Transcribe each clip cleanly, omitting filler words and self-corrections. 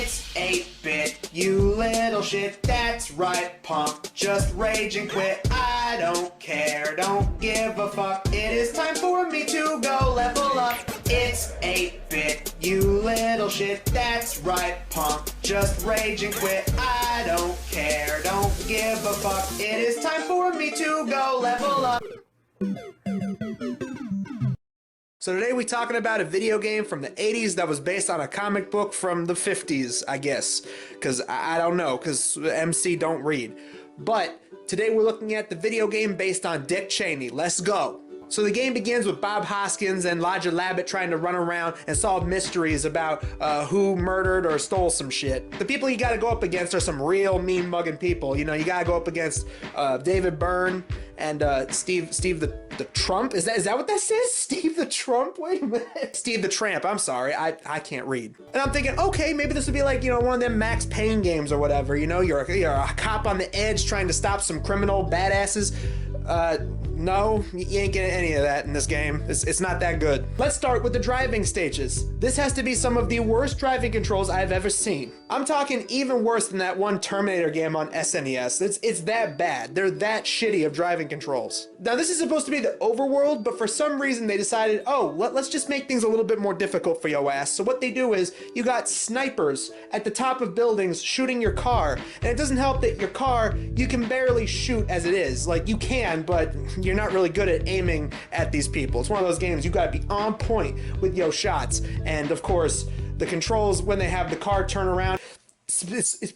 It's 8-bit, you little shit. That's right, punk. Just rage and quit. I don't care, don't give a fuck. It is time for me to go level up. It's 8-bit, you little shit. That's right, punk. Just rage and quit. I don't care, don't give a fuck. It is time for me to go level up. So today we're talking about a video game from the 80s that was based on a comic book from the 50s, I guess. Because I don't know, because MC don't read. But today we're looking at the video game based on Dick Cheney. Let's go. So the game begins with Bob Hoskins and Elijah Labbit trying to run around and solve mysteries about who murdered or stole some shit. The people you gotta go up against are some real mean mugging people. You know, you gotta go up against David Byrne and Steve the Trump. Is that what that says? Steve the Trump? Wait a minute. Steve the Tramp. I'm sorry. I can't read. And I'm thinking, okay, maybe this would be like, you know, one of them Max Payne games or whatever. You know, you're a cop on the edge trying to stop some criminal badasses. No, you ain't getting any of that in this game. It's not that good. Let's start with the driving stages. This has to be some of the worst driving controls I've ever seen. I'm talking even worse than that one Terminator game on SNES. It's that bad. They're that shitty of driving controls. Now this is supposed to be the overworld, but for some reason they decided, oh, let's just make things a little bit more difficult for your ass. So what they do is, you got snipers at the top of buildings shooting your car, and it doesn't help that your car, you can barely shoot as it is. Like, you can, but you're not really good at aiming at these people. It's one of those games you gotta be on point with your shots. And of course, the controls when they have the car turn around,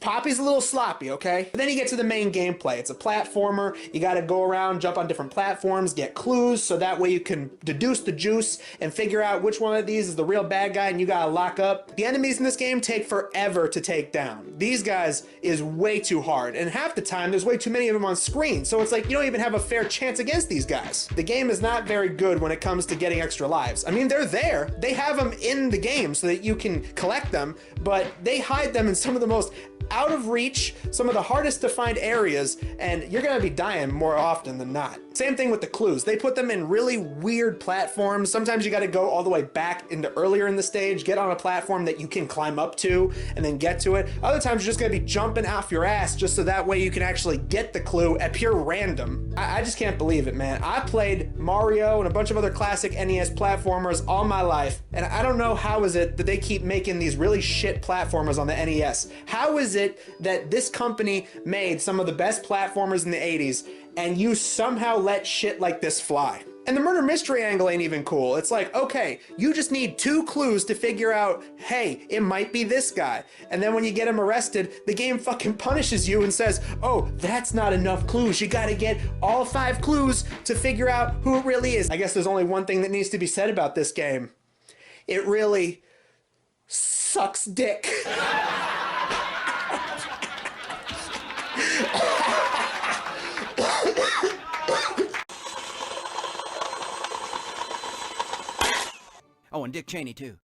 Poppy's a little sloppy, okay? But then you get to the main gameplay. It's a platformer. You gotta go around, jump on different platforms, get clues, so that way you can deduce the juice and figure out which one of these is the real bad guy and you gotta lock up. The enemies in this game take forever to take down. These guys is way too hard, and half the time there's way too many of them on screen, so it's like you don't even have a fair chance against these guys. The game is not very good when it comes to getting extra lives. I mean, they're there. They have them in the game so that you can collect them, but they hide them in some of the most out of reach, some of the hardest to find areas, and you're gonna be dying more often than not. Same thing with the clues. They put them in really weird platforms. Sometimes you gotta go all the way back into earlier in the stage, get on a platform that you can climb up to, and then get to it. Other times you're just gonna be jumping off your ass just so that way you can actually get the clue at pure random. I just can't believe it, man. I played Mario and a bunch of other classic NES platformers all my life, and I don't know how is it that they keep making these really shit platformers on the NES. How is it that this company made some of the best platformers in the 80s and you somehow let shit like this fly? And the murder mystery angle ain't even cool. It's like, okay, you just need 2 clues to figure out, hey, it might be this guy. And then when you get him arrested, the game fucking punishes you and says, oh, that's not enough clues. You gotta get all 5 clues to figure out who it really is. I guess there's only one thing that needs to be said about this game. It really sucks dick. Oh, and Dick Cheney, too.